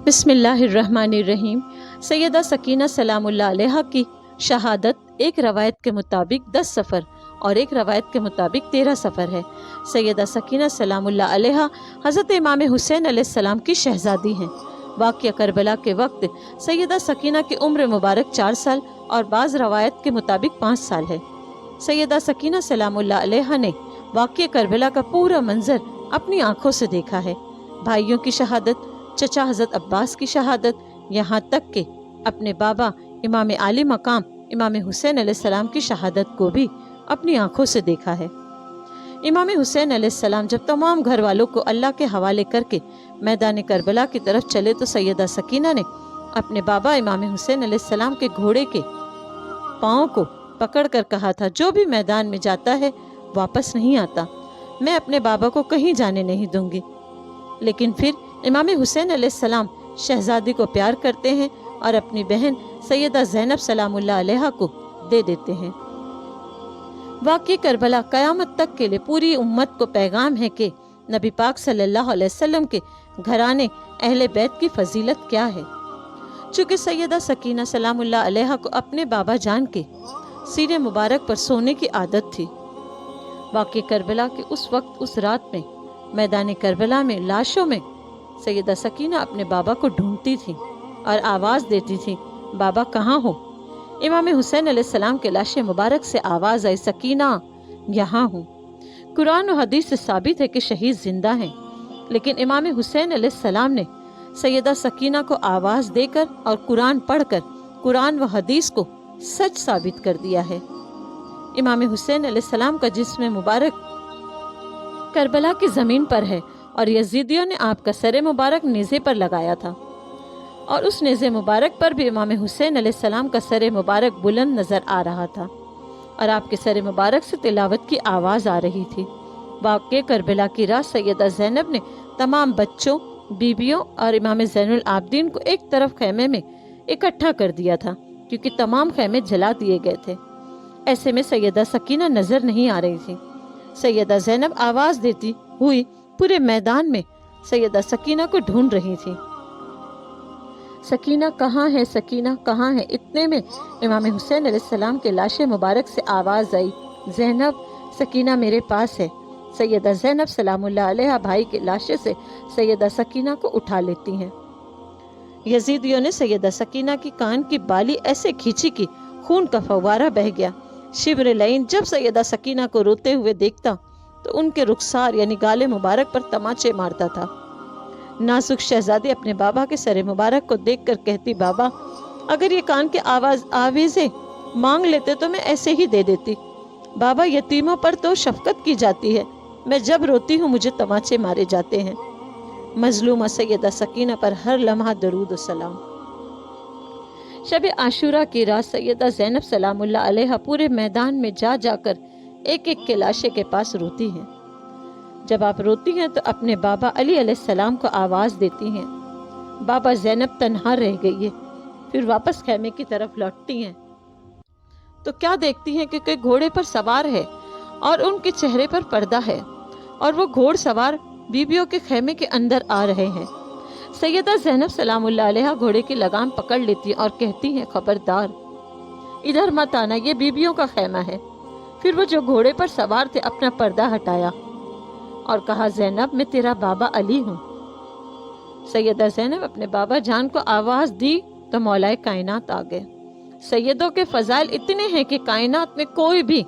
بسم اللہ الرحمن الرحیم۔ سیدہ سکینہ سلام اللہ علیہا کی شہادت ایک روایت کے مطابق 10 سفر اور ایک روایت کے مطابق 13 سفر ہے۔ سیدہ سکینہ سلام اللہ علیہا حضرت امام حسین علیہ السلام کی شہزادی ہیں۔ واقعہ کربلا کے وقت سیدہ سکینہ کی عمر مبارک 4 سال اور بعض روایت کے مطابق 5 سال ہے۔ سیدہ سکینہ سلام اللہ علیہا نے واقعہ کربلا کا پورا منظر اپنی آنکھوں سے دیکھا ہے۔ بھائیوں کی شہادت، چچا حضرت عباس کی شہادت، یہاں تک کہ اپنے بابا امام عالی مقام امام حسین علیہ السلام کی شہادت کو بھی اپنی آنکھوں سے دیکھا ہے۔ امام حسین علیہ السلام جب تمام گھر والوں کو اللہ کے حوالے کر کے میدان کربلا کی طرف چلے تو سیدہ سکینہ نے اپنے بابا امام حسین علیہ السلام کے گھوڑے کے پاؤں کو پکڑ کر کہا تھا، جو بھی میدان میں جاتا ہے واپس نہیں آتا، میں اپنے بابا کو کہیں جانے نہیں دوں گی۔ لیکن پھر امام حسین علیہ السلام شہزادی کو پیار کرتے ہیں اور اپنی بہن سیدہ زینب سلام اللہ علیہا کو دے دیتے ہیں۔ واقعہ کربلا قیامت تک کے لیے پوری امت کو پیغام ہے کہ نبی پاک صلی اللہ علیہ وسلم کے گھرانے اہل بیت کی فضیلت کیا ہے۔ چونکہ سیدہ سکینہ سلام اللہ علیہا کو اپنے بابا جان کے سینے مبارک پر سونے کی عادت تھی۔ واقعہ کربلا کے اس وقت اس رات میں میدان کربلا میں لاشوں میں سیدہ سکینہ اپنے بابا کو ڈھونڈتی تھی اور آواز دیتی تھی، بابا کہاں ہو؟ امام حسین علیہ السلام کے لاش مبارک سے آواز آئی، سکینہ یہاں ہوں۔ قرآن و حدیث سے ثابت ہے کہ شہید زندہ ہیں، لیکن امام حسین علیہ السلام نے سیدہ سکینہ کو آواز دے کر اور قرآن پڑھ کر قرآن و حدیث کو سچ ثابت کر دیا ہے۔ امام حسین علیہ السلام کا جسم مبارک کربلا کی زمین پر ہے اور یزیدیوں نے آپ کا سر مبارک نیزے پر لگایا تھا، اور اس نیزے مبارک پر بھی امام حسین علیہ السلام کا سر مبارک بلند نظر آ رہا تھا اور آپ کے سر مبارک سے تلاوت کی آواز آ رہی تھی۔ واقعہ کربلا کی رات سیدہ زینب نے تمام بچوں، بیویوں اور امام زین العابدین کو ایک طرف خیمے میں اکٹھا کر دیا تھا، کیونکہ تمام خیمے جلا دیے گئے تھے۔ ایسے میں سیدہ سکینہ نظر نہیں آ رہی تھی۔ سیدہ زینب آواز دیتی ہوئی پورے میدان میں سیدہ سکینہ کو ڈھونڈ رہی تھی، سکینہ کہاں ہے، سکینہ کہاں ہے؟ اتنے میں امام حسین علیہ السلام کے لاش مبارک سے آواز آئی، زینب سکینہ میرے پاس ہے۔ سیدہ زینب سلام اللہ علیہا بھائی کے لاشے سے سیدہ سکینہ کو اٹھا لیتی ہیں۔ یزیدیوں نے سیدہ سکینہ کی کان کی بالی ایسے کھینچی کہ خون کا فوارہ بہہ گیا۔ شبر لعین جب سیدہ سکینہ کو روتے ہوئے دیکھتا تو ان کے رخسار یعنی گالے مبارک پر تماچے مارتا تھا۔ نازک شہزادی اپنے بابا کے سر مبارک کو دیکھ کر کہتی، بابا اگر یہ کان کے آویزیں مانگ لیتے تو میں ایسے ہی دے دیتی۔ بابا یتیموں پر تو شفقت کی جاتی ہے، میں جب روتی ہوں مجھے تماچے مارے جاتے ہیں۔ مظلومہ سیدہ سکینہ پر ہر لمحہ درود و سلام۔ شب عاشورہ کی رات سیدہ زینب سلام اللہ علیہا پورے میدان میں جا جا کر ایک ایک کے لاشے کے پاس روتی ہیں۔ جب آپ روتی ہیں تو اپنے بابا علی علیہ السلام کو آواز دیتی ہیں، بابا زینب تنہا رہ گئی ہے۔ پھر واپس خیمے کی طرف لوٹتی ہیں تو کیا دیکھتی ہیں کہ کوئی گھوڑے پر سوار ہے اور ان کے چہرے پر پردہ ہے، اور وہ گھوڑ سوار بیویوں کے خیمے کے اندر آ رہے ہیں۔ سیدہ زینب سلام اللہ علیہا گھوڑے کی لگام پکڑ لیتی اور کہتی ہیں، خبردار ادھر مت آنا، یہ بیویوں کا خیمہ ہے۔ پھر وہ جو گھوڑے پر سوار تھے اپنا پردہ ہٹایا اور کہا، زینب میں تیرا بابا علی ہوں۔ سیدہ زینب اپنے بابا جان کو آواز دی تو مولا کائنات آ گئے۔ سیدوں کے فضائل اتنے ہیں کہ کائنات میں کوئی بھی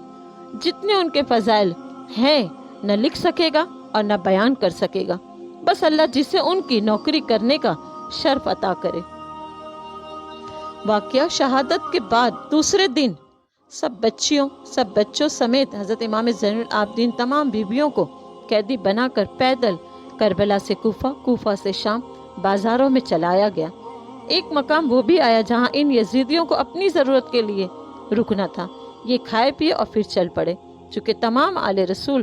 جتنے ان کے فضائل ہیں نہ لکھ سکے گا اور نہ بیان کر سکے گا، بس اللہ جسے ان کی نوکری کرنے کا شرف عطا کرے۔ واقعہ شہادت کے بعد دوسرے دن سب بچوں سمیت حضرت امام زین العابدین تمام بیویوں کو قیدی بنا کر پیدل کربلا سے کوفہ سے شام بازاروں میں چلایا گیا۔ ایک مقام وہ بھی آیا جہاں ان یزیدیوں کو اپنی ضرورت کے لیے رکنا تھا، یہ کھائے پیے اور پھر چل پڑے، چونکہ تمام آل رسول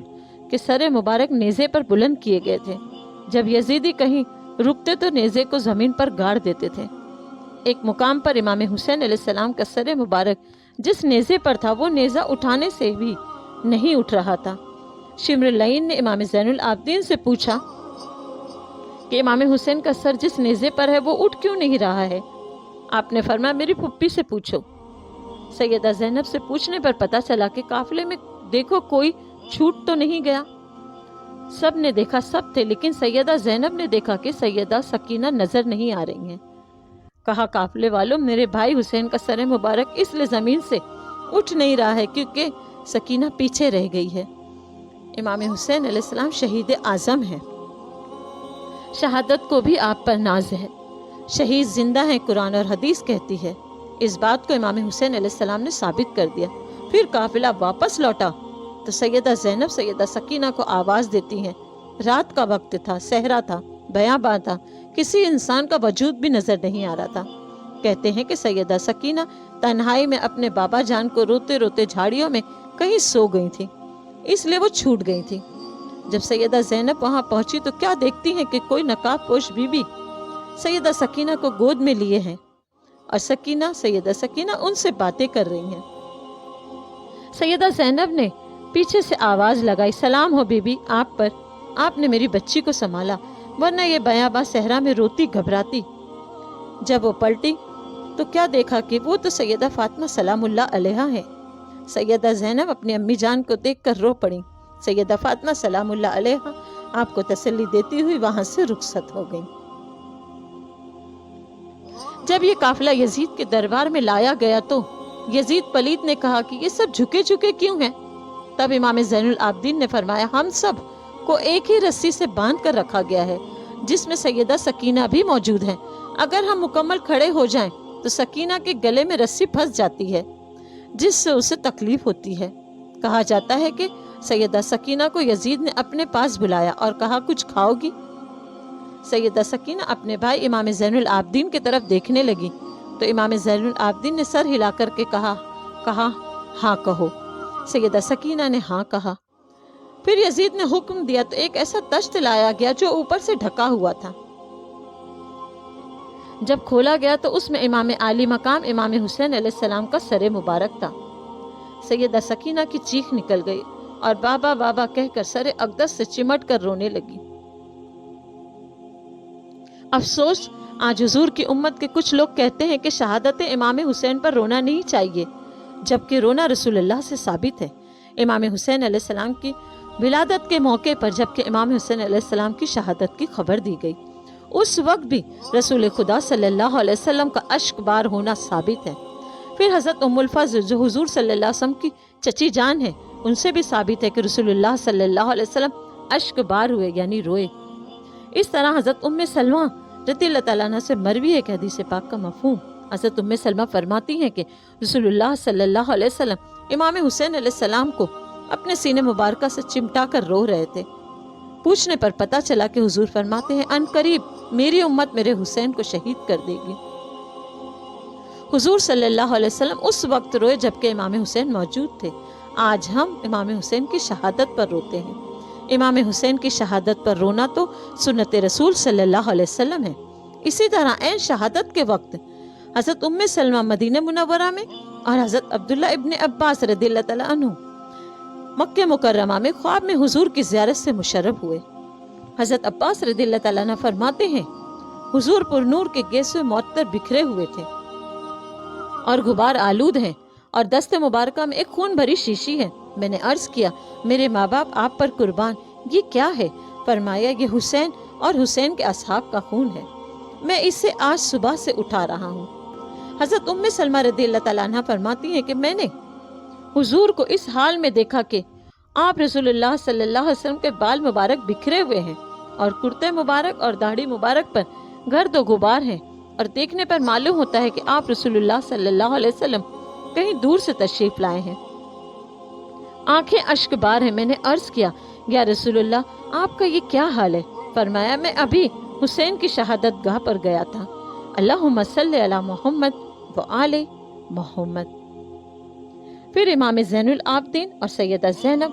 کے سر مبارک نیزے پر بلند کیے گئے تھے۔ جب یزیدی کہیں رکتے تو نیزے کو زمین پر گاڑ دیتے تھے۔ ایک مقام پر امام حسین علیہ السلام کا سر مبارک جس نیزے پر تھا وہ نیزہ اٹھانے سے بھی نہیں اٹھ رہا تھا۔ شمر لعین نے امام زین العابدین سے پوچھا کہ امام حسین کا سر جس نیزے پر ہے وہ اٹھ کیوں نہیں رہا ہے؟ آپ نے فرمایا میری پھپھی سے پوچھو۔ سیدہ زینب سے پوچھنے پر پتہ چلا کہ قافلے میں دیکھو کوئی چھوٹ تو نہیں گیا۔ سب نے دیکھا سب تھے، لیکن سیدہ زینب نے دیکھا کہ سیدہ سکینہ نظر نہیں آ رہی ہیں۔ کہا قافلے والوں، میرے بھائی حسین کا سر مبارک اس لیے زمین سے اٹھ نہیں رہا ہے کیونکہ سکینہ پیچھے رہ گئی ہے۔ امام حسین علیہ السلام شہید اعظم ہیں، شہادت کو بھی آپ پر ناز ہے، شہید زندہ ہیں قرآن اور حدیث کہتی ہے۔ اس بات کو امام حسین علیہ السلام نے ثابت کر دیا۔ پھر قافلہ واپس لوٹا تو سیدہ زینب سیدہ سکینہ کو آواز دیتی ہیں۔ رات کا وقت تھا، صحرا تھا، بیاباں تھا، کسی انسان کا وجود بھی نظر نہیں آ رہا تھا۔ کہتے ہیں کہ سیدہ سکینہ تنہائی میں اپنے بابا جان کو روتے روتے جھاڑیوں میں کہیں سو گئی تھی، اس لیے وہ چھوٹ گئی تھی۔ جب سیدہ زینب وہاں پہنچی تو کیا دیکھتی ہیں کہ کوئی نقاب پوش بی بی سیدہ سکینہ کو گود میں لیے ہیں اور سیدہ سکینہ ان سے باتیں کر رہی ہیں۔ سیدہ زینب نے پیچھے سے آواز لگائی، سلام ہو بی بی آپ پر، آپ نے میری بچی کو سنبھالا، ورنہ یہ بیاباں صحرا میں روتی گھبراتی۔ جب وہ پلٹی تو کیا دیکھا کہ وہ تو سیدہ فاطمہ سلام اللہ علیہا ہیں۔ سیدہ زینب اپنی امی جان کو دیکھ کر رو پڑی۔ سیدہ فاطمہ سلام اللہ علیہا آپ کو تسلی دیتی ہوئی وہاں سے رخصت ہو گئی۔ جب یہ قافلہ یزید کے دربار میں لایا گیا تو یزید پلید نے کہا کہ یہ سب جھکے جھکے کیوں ہیں؟ تب امام زین العابدین نے فرمایا، ہم سب کو ایک ہی رسی سے باندھ کر رکھا گیا ہے جس میں سیدہ سکینہ بھی موجود ہیں۔ اگر ہم مکمل کھڑے ہو جائیں تو سکینہ کے گلے میں رسی پھنس جاتی ہے جس سے اسے تکلیف ہوتی ہے۔ کہا جاتا ہے کہ سیدہ سکینہ کو یزید نے اپنے پاس بلایا اور کہا کچھ کھاؤ گی؟ سیدہ سکینہ اپنے بھائی امام زین العابدین کی طرف دیکھنے لگی تو امام زین العابدین نے سر ہلا کر کے کہا ہاں کہو۔ سیدہ سکینہ نے ہاں کہا۔ پھر یزید نے حکم دیا تو ایک ایسا تشت لایا گیا جو اوپر سے ڈھکا ہوا تھا۔ جب کھولا گیا تو اس میں امام عالی مقام امام حسین علیہ السلام کا سر مبارک تھا۔ سیدہ سکینہ کی چیخ نکل گئی اور بابا بابا کہہ کر سر اقدس سے چمٹ کر رونے لگی۔ افسوس، آج حضور کی امت کے کچھ لوگ کہتے ہیں کہ شہادت امام حسین پر رونا نہیں چاہیے، جبکہ رونا رسول اللہ سے ثابت ہے۔ امام حسین علیہ السلام کی ولادت کے موقع پر جبکہ امام حسین علیہ السلام کی شہادت کی خبر دی گئی، اس وقت بھی رسول خدا صلی اللہ علیہ وسلم کا اشک بار ہونا ثابت ہے۔ پھر حضرت ام الفضل جو حضور صلی اللہ علیہ وسلم کی چچی جان ہے، ان سے بھی ثابت ہے کہ رسول اللہ صلی اللہ علیہ وسلم اشک بار ہوئے یعنی روئے۔ اس طرح حضرت ام سلمہ رضی اللہ تعالیٰ عنہ سے مروی ایک حدیث پاک کا مفہوم، حضرت ام سلمہ فرماتی ہیں کہ رسول اللہ صلی اللہ علیہ وسلم امام حسین علیہ السلام کو اپنے سینے مبارکہ سے چمٹا کر رو رہے تھے۔ پوچھنے پر پتہ چلا کہ حضور فرماتے ہیں ان قریب میری امت میرے حسین کو شہید کر دے گی۔ حضور صلی اللہ علیہ وسلم اس وقت روئے جبکہ امام حسین موجود تھے۔ آج ہم امام حسین کی شہادت پر روتے ہیں۔ امام حسین کی شہادت پر رونا تو سنت رسول صلی اللہ علیہ وسلم ہے۔ اسی طرح عین شہادت کے وقت حضرت ام سلمہ مدینہ منورہ میں اور حضرت عبداللہ ابن عباس رضی اللہ تعالیٰ عنہ مکہ مکرمہ میں خواب میں حضور کی زیارت سے مشرف ہوئے۔ حضرت عباس رضی اللہ تعالیٰ عنہ فرماتے ہیں حضور پر نور کے گیسوئے معطر بکھرے ہوئے تھے اور غبار آلود ہیں اور دست مبارکہ میں ایک خون بھری شیشی ہے۔ میں نے عرض کیا میرے ماں باپ آپ پر قربان، یہ کیا ہے؟ فرمایا یہ حسین اور حسین کے اصحاب کا خون ہے، میں اسے آج صبح سے اٹھا رہا ہوں۔ حضرت ام سلمہ رضی اللہ تعالیٰ عنہ فرماتی ہیں کہ میں نے حضور کو اس حال میں دیکھا کہ آپ رسول اللہ صلی اللہ علیہ وسلم کے بال مبارک بکھرے ہوئے ہیں اور کرتے مبارک اور داڑھی مبارک پر گرد و غبار ہیں، اور دیکھنے پر معلوم ہوتا ہے کہ آپ رسول اللہ صلی اللہ علیہ وسلم کہیں دور سے تشریف لائے ہیں۔ آنکھیں اشک بار ہیں۔ میں نے عرض کیا یا رسول اللہ آپ کا یہ کیا حال ہے؟ فرمایا میں ابھی حسین کی شہادت گاہ پر گیا تھا۔ اللہم صلی علی محمد و آل محمد۔ پھر امام زین العابدین اور سیدہ زینب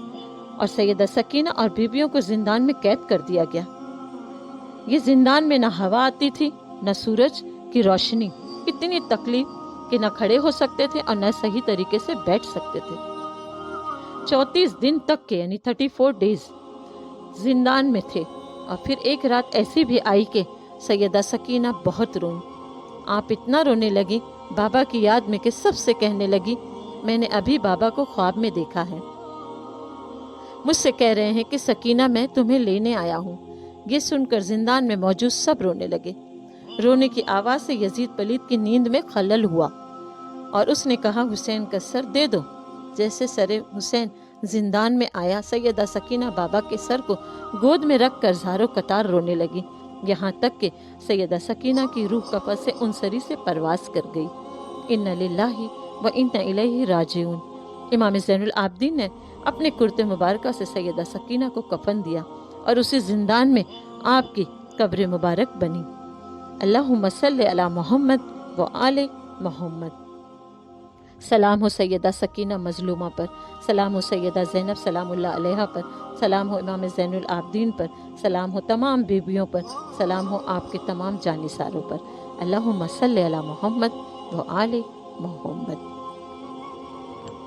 اور سیدہ سکینہ اور بیویوں کو زندان میں قید کر دیا گیا۔ یہ زندان میں نہ ہوا آتی تھی نہ سورج کی روشنی، اتنی تکلیف کہ نہ کھڑے ہو سکتے تھے اور نہ صحیح طریقے سے بیٹھ سکتے تھے۔ 34 دن تک کے یعنی 34 ڈیز زندان میں تھے اور پھر ایک رات ایسی بھی آئی کہ سیدہ سکینہ بہت روئیں۔ آپ اتنا رونے لگی بابا کی یاد میں کہ سب سے کہنے لگی میں نے ابھی بابا کو خواب میں دیکھا ہے، مجھ سے کہہ رہے ہیں کہ سکینہ میں تمہیں لینے آیا ہوں۔ یہ سن کر زندان میں موجود سب رونے لگے۔ رونے کی آواز سے یزید پلید کی نیند میں خلل ہوا اور اس نے کہا حسین کا سر دے دو۔ جیسے سر حسین زندان میں آیا، سیدہ سکینہ بابا کے سر کو گود میں رکھ کر زاروں قطار رونے لگی، یہاں تک کہ سیدہ سکینہ کی روح کفن سے انصری سے پرواز کر گئی۔ اِنَّ لِلَّهِ وَإِنَّ إِلَيْهِ راجعون۔ امام زین العابدین نے اپنے کرتے مبارکہ سے سیدہ سکینہ کو کفن دیا اور اسی زندان میں آپ کی قبر مبارک بنی۔ اللہم صلی علی محمد و آل محمد۔ سلام ہو سیدہ سکینہ مظلومہ پر، سلام ہو سیدہ زینب سلام اللہ علیہا پر، سلام ہو امام زین العابدین پر، سلام ہو تمام بیویوں پر، سلام ہو آپ کے تمام جانثاروں پر۔ اللہم صلی علی محمد و آل محمد۔